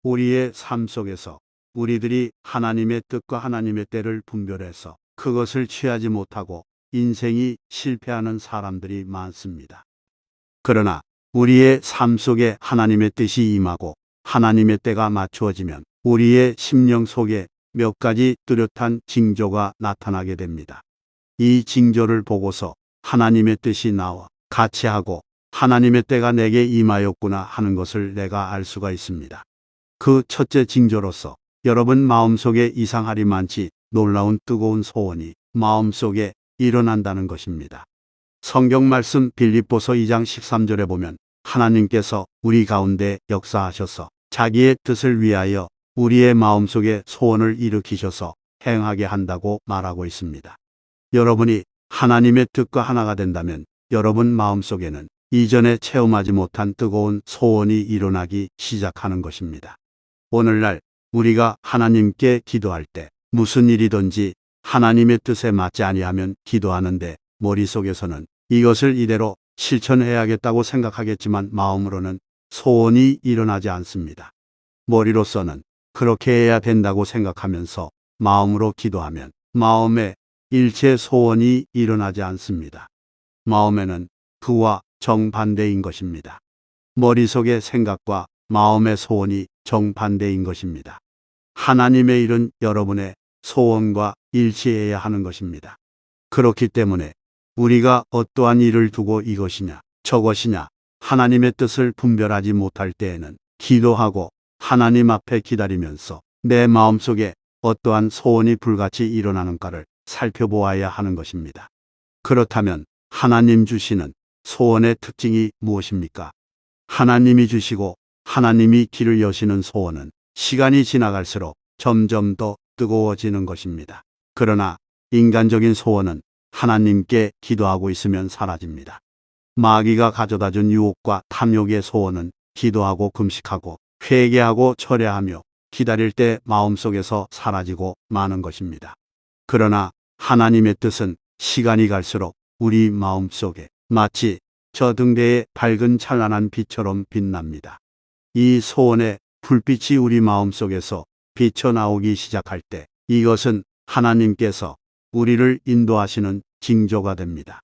우리의 삶 속에서 우리들이 하나님의 뜻과 하나님의 때를 분별해서 그것을 취하지 못하고 인생이 실패하는 사람들이 많습니다. 그러나 우리의 삶 속에 하나님의 뜻이 임하고 하나님의 때가 맞추어지면 우리의 심령 속에 몇 가지 뚜렷한 징조가 나타나게 됩니다. 이 징조를 보고서 하나님의 뜻이 나와 같이 하고 하나님의 때가 내게 임하였구나 하는 것을 내가 알 수가 있습니다. 그 첫째 징조로서 여러분 마음속에 이상하리 많지 놀라운 뜨거운 소원이 마음속에 일어난다는 것입니다. 성경 말씀 빌립보서 2장 13절에 보면 하나님께서 우리 가운데 역사하셔서 자기의 뜻을 위하여 우리의 마음속에 소원을 일으키셔서 행하게 한다고 말하고 있습니다. 여러분이 하나님의 뜻과 하나가 된다면 여러분 마음속에는 이전에 체험하지 못한 뜨거운 소원이 일어나기 시작하는 것입니다. 오늘날 우리가 하나님께 기도할 때 무슨 일이든지 하나님의 뜻에 맞지 아니하면 기도하는데 머릿속에서는 이것을 이대로 실천해야겠다고 생각하겠지만 마음으로는 소원이 일어나지 않습니다. 머리로서는 그렇게 해야 된다고 생각하면서 마음으로 기도하면 마음에 일체 소원이 일어나지 않습니다. 마음에는 그와 정반대인 것입니다. 머릿속의 생각과 마음의 소원이 정반대인 것입니다. 하나님의 일은 여러분의 소원과 일치해야 하는 것입니다. 그렇기 때문에 우리가 어떠한 일을 두고 이것이냐 저것이냐 하나님의 뜻을 분별하지 못할 때에는 기도하고 하나님 앞에 기다리면서 내 마음속에 어떠한 소원이 불같이 일어나는가를 살펴보아야 하는 것입니다. 그렇다면 하나님 주시는 소원의 특징이 무엇입니까? 하나님이 주시고 하나님이 길을 여시는 소원은 시간이 지나갈수록 점점 더 뜨거워지는 것입니다. 그러나 인간적인 소원은 하나님께 기도하고 있으면 사라집니다. 마귀가 가져다준 유혹과 탐욕의 소원은 기도하고 금식하고 회개하고 철회하며 기다릴 때 마음속에서 사라지고 마는 것입니다. 그러나 하나님의 뜻은 시간이 갈수록 우리 마음속에 마치 저 등대의 밝은 찬란한 빛처럼 빛납니다. 이 소원의 불빛이 우리 마음속에서 비쳐나오기 시작할 때 이것은 하나님께서 우리를 인도하시는 징조가 됩니다.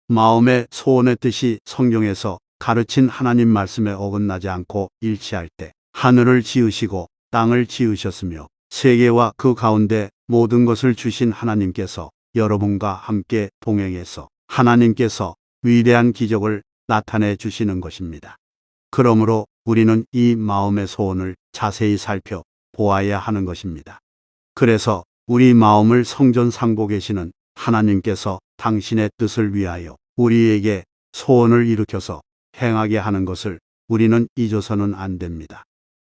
마음의 소원의 뜻이 성경에서 가르친 하나님 말씀에 어긋나지 않고 일치할 때 하늘을 지으시고 땅을 지으셨으며 세계와 그 가운데 모든 것을 주신 하나님께서 여러분과 함께 동행해서 하나님께서 위대한 기적을 나타내 주시는 것입니다. 그러므로 우리는 이 마음의 소원을 자세히 살펴보아야 하는 것입니다. 그래서 우리 마음을 성전 상고 계시는 하나님께서 당신의 뜻을 위하여 우리에게 소원을 일으켜서 행하게 하는 것을 우리는 잊어서는 안 됩니다.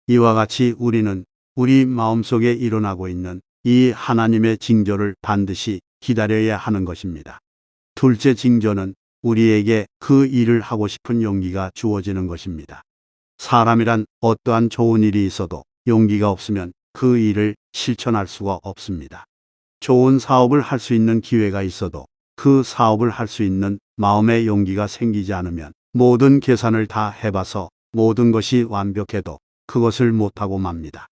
이와 같이 우리는 우리 마음속에 일어나고 있는 이 하나님의 징조를 반드시 기다려야 하는 것입니다. 둘째 징조는 우리에게 그 일을 하고 싶은 용기가 주어지는 것입니다. 사람이란 어떠한 좋은 일이 있어도 용기가 없으면 그 일을 실천할 수가 없습니다. 좋은 사업을 할 수 있는 기회가 있어도 그 사업을 할 수 있는 마음의 용기가 생기지 않으면 모든 계산을 다 해봐서 모든 것이 완벽해도 그것을 못하고 맙니다.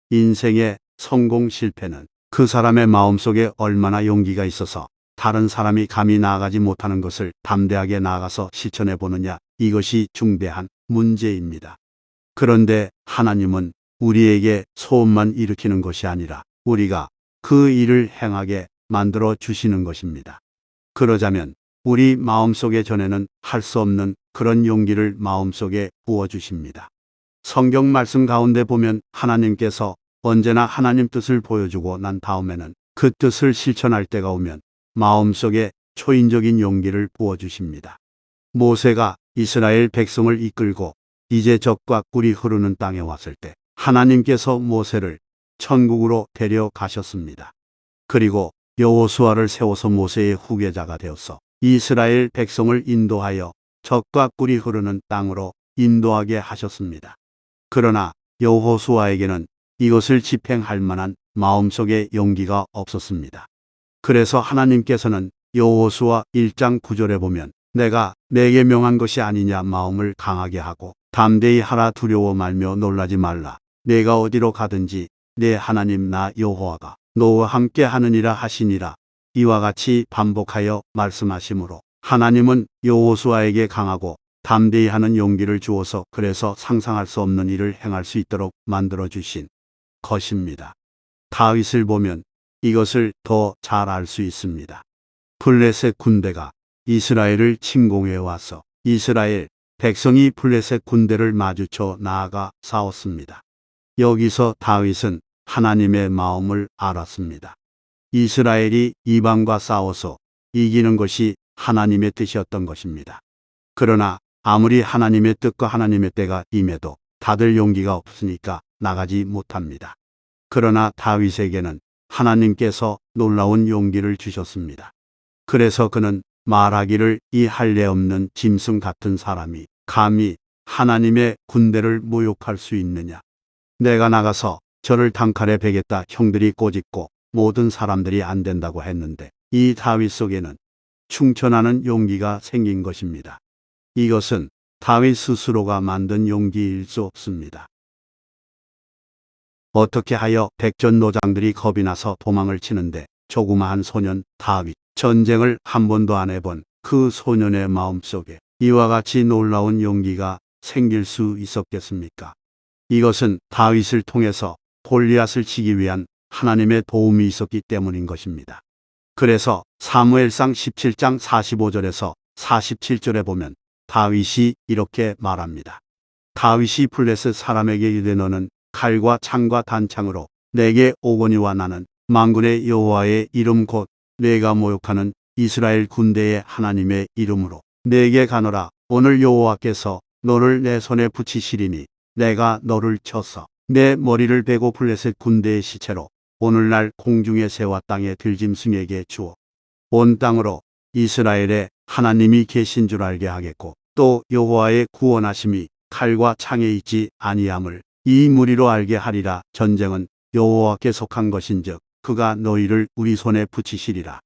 인생의 성공 실패는 그 사람의 마음속에 얼마나 용기가 있어서 다른 사람이 감히 나아가지 못하는 것을 담대하게 나아가서 실천해 보느냐, 이것이 중대한 문제입니다. 그런데 하나님은 우리에게 소원만 일으키는 것이 아니라 우리가 그 일을 행하게 만들어 주시는 것입니다. 그러자면 우리 마음속에 전에는 할 수 없는 그런 용기를 마음속에 부어주십니다. 성경 말씀 가운데 보면 하나님께서 언제나 하나님 뜻을 보여주고 난 다음에는 그 뜻을 실천할 때가 오면 마음속에 초인적인 용기를 부어주십니다. 모세가 이스라엘 백성을 이끌고 이제 젖과 꿀이 흐르는 땅에 왔을 때 하나님께서 모세를 천국으로 데려가셨습니다. 그리고 여호수아를 세워서 모세의 후계자가 되어서 이스라엘 백성을 인도하여 젖과 꿀이 흐르는 땅으로 인도하게 하셨습니다. 그러나 여호수아에게는 이것을 집행할 만한 마음속에 용기가 없었습니다. 그래서 하나님께서는 여호수아 1장 9절에 보면 내가 내게 명한 것이 아니냐 마음을 강하게 하고 담대히 하라 두려워 말며 놀라지 말라 내가 어디로 가든지 내 하나님 나 여호와가 너와 함께 하느니라 하시니라. 이와 같이 반복하여 말씀하시므로 하나님은 여호수아에게 강하고 담대히 하는 용기를 주어서 그래서 상상할 수 없는 일을 행할 수 있도록 만들어 주신 것입니다. 다윗을 보면 이것을 더 잘 알 수 있습니다. 블레셋 군대가 이스라엘을 침공해 와서 이스라엘 백성이 블레셋 군대를 마주쳐 나아가 싸웠습니다. 여기서 다윗은 하나님의 마음을 알았습니다. 이스라엘이 이방과 싸워서 이기는 것이 하나님의 뜻이었던 것입니다. 그러나 아무리 하나님의 뜻과 하나님의 때가 임해도 다들 용기가 없으니까 나가지 못합니다. 그러나 다윗에게는 하나님께서 놀라운 용기를 주셨습니다. 그래서 그는 말하기를 이 할례 없는 짐승 같은 사람이 감히 하나님의 군대를 모욕할 수 있느냐. 내가 나가서 저를 단칼에 베겠다 형들이 꼬집고 모든 사람들이 안 된다고 했는데 이 다윗 속에는 충천하는 용기가 생긴 것입니다. 이것은 다윗 스스로가 만든 용기일 수 없습니다. 어떻게 하여 백전노장들이 겁이 나서 도망을 치는데 조그마한 소년 다윗 전쟁을 한 번도 안 해본 그 소년의 마음속에 이와 같이 놀라운 용기가 생길 수 있었겠습니까? 이것은 다윗을 통해서 골리앗을 치기 위한 하나님의 도움이 있었기 때문인 것입니다. 그래서 사무엘상 17장 45절에서 47절에 보면 다윗이 이렇게 말합니다. 다윗이 블레셋 사람에게 이르되 너는 칼과 창과 단창으로 내게 오거니와 나는 만군의 여호와의 이름 곧 내가 모욕하는 이스라엘 군대의 하나님의 이름으로 내게 가노라. 오늘 여호와께서 너를 내 손에 붙이시리니 내가 너를 쳐서 내 머리를 베고 블레셋 군대의 시체로 오늘날 공중의 새와 땅의 들짐승에게 주어 온 땅으로 이스라엘의 하나님이 계신 줄 알게 하겠고 또 여호와의 구원하심이 칼과 창에 있지 아니함을 이 무리로 알게 하리라. 전쟁은 여호와께 속한 것인즉 그가 너희를 우리 손에 붙이시리라.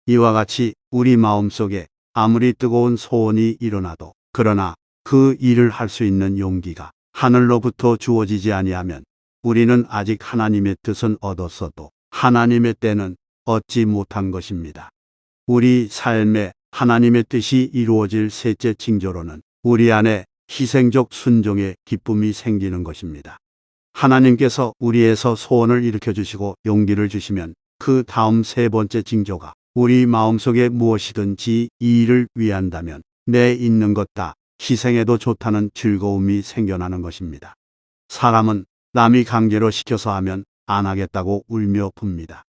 이와 같이 우리 마음속에 아무리 뜨거운 소원이 일어나도 그러나 그 일을 할 수 있는 용기가 하늘로부터 주어지지 아니하면 우리는 아직 하나님의 뜻은 얻었어도 하나님의 때는 얻지 못한 것입니다. 우리 삶에 하나님의 뜻이 이루어질 셋째 징조로는 우리 안에 희생적 순종의 기쁨이 생기는 것입니다. 하나님께서 우리에서 소원을 일으켜 주시고 용기를 주시면 그 다음 세 번째 징조가 우리 마음속에 무엇이든지 이 일을 위한다면 내 있는 것 다 희생해도 좋다는 즐거움이 생겨나는 것입니다. 사람은 남이 강제로 시켜서 하면 안 하겠다고 울며 붑니다.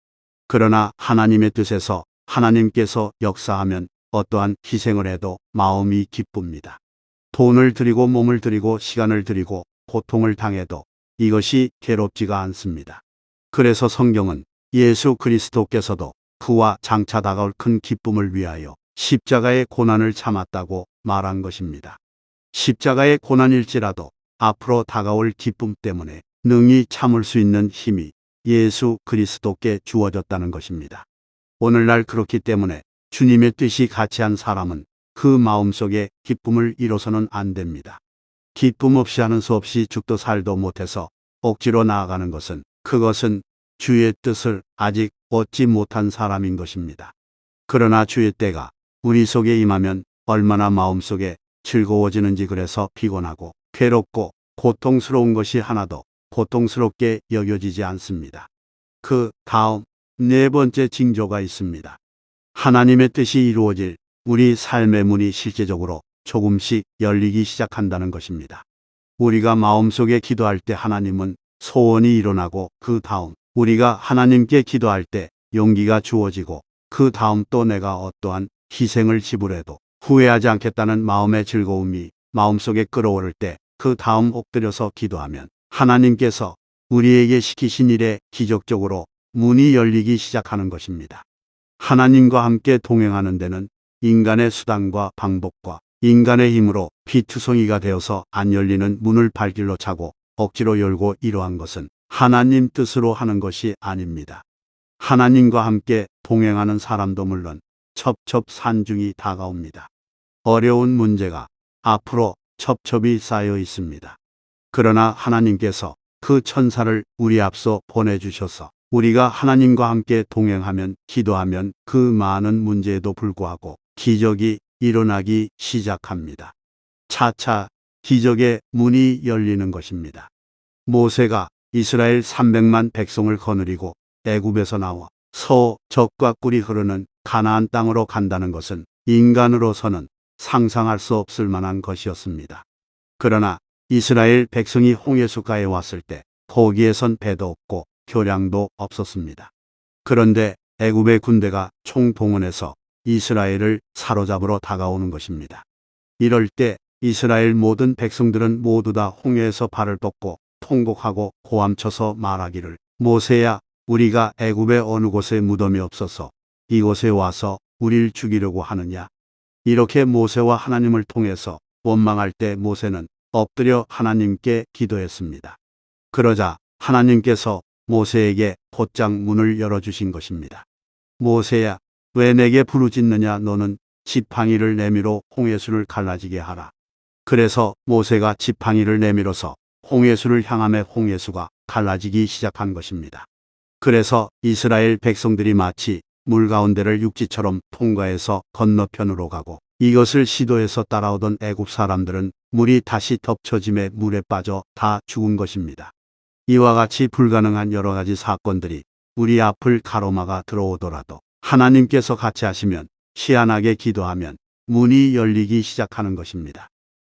그러나 하나님의 뜻에서 하나님께서 역사하면 어떠한 희생을 해도 마음이 기쁩니다. 돈을 들이고 몸을 들이고 시간을 들이고 고통을 당해도 이것이 괴롭지가 않습니다. 그래서 성경은 예수 그리스도께서도 그와 장차 다가올 큰 기쁨을 위하여 십자가의 고난을 참았다고 말한 것입니다. 십자가의 고난일지라도 앞으로 다가올 기쁨 때문에 능히 참을 수 있는 힘이 예수 그리스도께 주어졌다는 것입니다. 오늘날 그렇기 때문에 주님의 뜻이 같이 한 사람은 그 마음속에 기쁨을 잃어서는 안 됩니다. 기쁨 없이 하는 수 없이 죽도 살도 못해서 억지로 나아가는 것은 그것은 주의 뜻을 아직 얻지 못한 사람인 것입니다. 그러나 주의 때가 우리 속에 임하면 얼마나 마음속에 즐거워지는지 그래서 피곤하고 괴롭고 고통스러운 것이 하나도 고통스럽게 여겨지지 않습니다. 그 다음 네 번째 징조가 있습니다. 하나님의 뜻이 이루어질 우리 삶의 문이 실제적으로 조금씩 열리기 시작한다는 것입니다. 우리가 마음속에 기도할 때 하나님은 소원이 일어나고 그 다음 우리가 하나님께 기도할 때 용기가 주어지고 그 다음 또 내가 어떠한 희생을 지불해도 후회하지 않겠다는 마음의 즐거움이 마음속에 끌어오를 때 그 다음 엎드려서 기도하면 하나님께서 우리에게 시키신 일에 기적적으로 문이 열리기 시작하는 것입니다. 하나님과 함께 동행하는 데는 인간의 수단과 방법과 인간의 힘으로 피투성이가 되어서 안 열리는 문을 발길로 차고 억지로 열고 이러한 것은 하나님 뜻으로 하는 것이 아닙니다. 하나님과 함께 동행하는 사람도 물론 첩첩산중이 다가옵니다. 어려운 문제가 앞으로 첩첩이 쌓여 있습니다. 그러나 하나님께서 그 천사를 우리 앞서 보내주셔서 우리가 하나님과 함께 동행하면 기도하면 그 많은 문제에도 불구하고 기적이 일어나기 시작합니다. 차차 기적의 문이 열리는 것입니다. 모세가 이스라엘 300만 백성을 거느리고 애굽에서 나와 젖과 꿀이 흐르는 가나안 땅으로 간다는 것은 인간으로서는 상상할 수 없을 만한 것이었습니다. 그러나 이스라엘 백성이 홍해수가에 왔을 때 거기에선 배도 없고 교량도 없었습니다. 그런데 애굽의 군대가 총동원해서 이스라엘을 사로잡으러 다가오는 것입니다. 이럴 때 이스라엘 모든 백성들은 모두 다 홍해에서 발을 뻗고 통곡하고 고함쳐서 말하기를 모세야, 우리가 애굽의 어느 곳에 무덤이 없어서 이곳에 와서 우릴 죽이려고 하느냐. 이렇게 모세와 하나님을 통해서 원망할 때 모세는 엎드려 하나님께 기도했습니다. 그러자 하나님께서 모세에게 곧장 문을 열어주신 것입니다. 모세야, 왜 내게 부르짖느냐. 너는 지팡이를 내밀어 홍해수를 갈라지게 하라. 그래서 모세가 지팡이를 내밀어서 홍해수를 향하며 홍해수가 갈라지기 시작한 것입니다. 그래서 이스라엘 백성들이 마치 물 가운데를 육지처럼 통과해서 건너편으로 가고 이것을 시도해서 따라오던 애굽 사람들은 물이 다시 덮쳐짐에 물에 빠져 다 죽은 것입니다. 이와 같이 불가능한 여러 가지 사건들이 우리 앞을 가로막아 들어오더라도 하나님께서 같이 하시면 희한하게 기도하면 문이 열리기 시작하는 것입니다.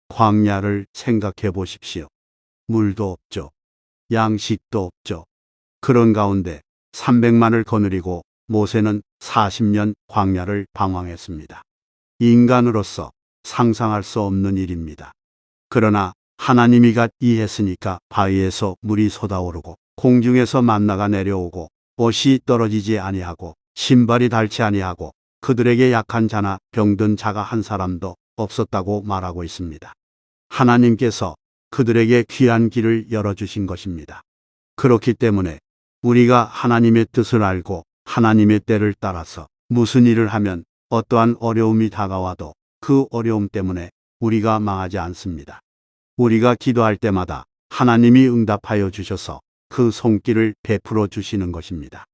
광야를 생각해 보십시오. 물도 없죠. 양식도 없죠. 그런 가운데 300만을 거느리고 모세는 40년 광야를 방황했습니다. 인간으로서 상상할 수 없는 일입니다. 그러나 하나님이 이해했으니까 바위에서 물이 솟아오르고 공중에서 만나가 내려오고 옷이 떨어지지 아니하고 신발이 닳지 아니하고 그들에게 약한 자나 병든 자가 한 사람도 없었다고 말하고 있습니다. 하나님께서 그들에게 귀한 길을 열어주신 것입니다. 그렇기 때문에 우리가 하나님의 뜻을 알고 하나님의 때를 따라서 무슨 일을 하면 어떠한 어려움이 다가와도 그 어려움 때문에 우리가 망하지 않습니다. 우리가 기도할 때마다 하나님이 응답하여 주셔서 그 손길을 베풀어 주시는 것입니다.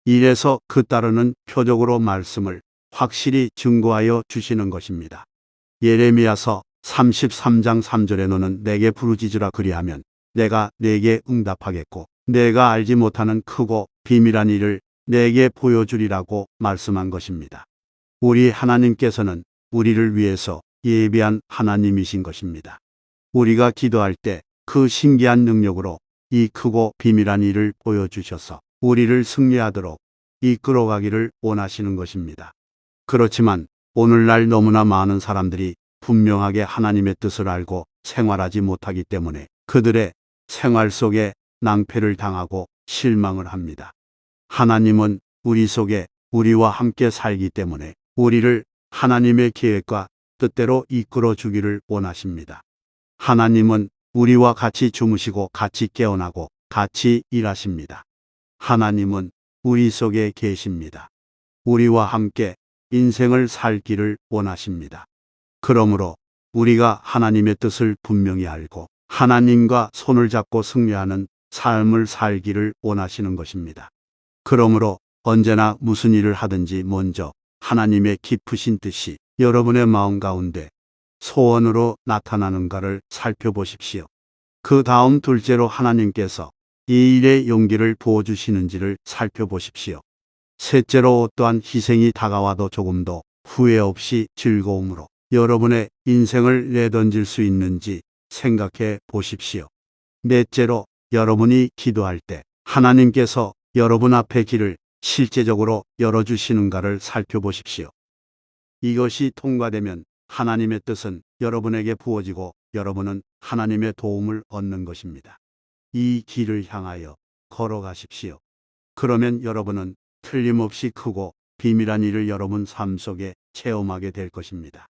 이래서 그 따르는 표적으로 말씀을 확실히 증거하여 주시는 것입니다. 예레미야서 33장 3절에 너는 내게 부르짖으라 그리하면 내가 내게 응답하겠고 내가 알지 못하는 크고 비밀한 일을 내게 보여주리라고 말씀한 것입니다. 우리 하나님께서는 우리를 위해서 예비한 하나님이신 것입니다. 우리가 기도할 때 그 신기한 능력으로 이 크고 비밀한 일을 보여주셔서 우리를 승리하도록 이끌어가기를 원하시는 것입니다. 그렇지만 오늘날 너무나 많은 사람들이 분명하게 하나님의 뜻을 알고 생활하지 못하기 때문에 그들의 생활 속에 낭패를 당하고 실망을 합니다. 하나님은 우리 속에 우리와 함께 살기 때문에 우리를 하나님의 계획과 뜻대로 이끌어 주기를 원하십니다. 하나님은 우리와 같이 주무시고 같이 깨어나고 같이 일하십니다. 하나님은 우리 속에 계십니다. 우리와 함께 인생을 살기를 원하십니다. 그러므로 우리가 하나님의 뜻을 분명히 알고 하나님과 손을 잡고 승리하는 삶을 살기를 원하시는 것입니다. 그러므로 언제나 무슨 일을 하든지 먼저 하나님의 깊으신 뜻이 여러분의 마음 가운데 소원으로 나타나는가를 살펴보십시오. 그 다음 둘째로 하나님께서 이 일에 용기를 부어주시는지를 살펴보십시오. 셋째로 어떠한 희생이 다가와도 조금도 후회 없이 즐거움으로 여러분의 인생을 내던질 수 있는지 생각해 보십시오. 넷째로 여러분이 기도할 때 하나님께서 여러분 앞에 길을 실제적으로 열어주시는가를 살펴보십시오. 이것이 통과되면 하나님의 뜻은 여러분에게 부어지고 여러분은 하나님의 도움을 얻는 것입니다. 이 길을 향하여 걸어가십시오. 그러면 여러분은 틀림없이 크고 비밀한 일을 여러분 삶 속에 체험하게 될 것입니다.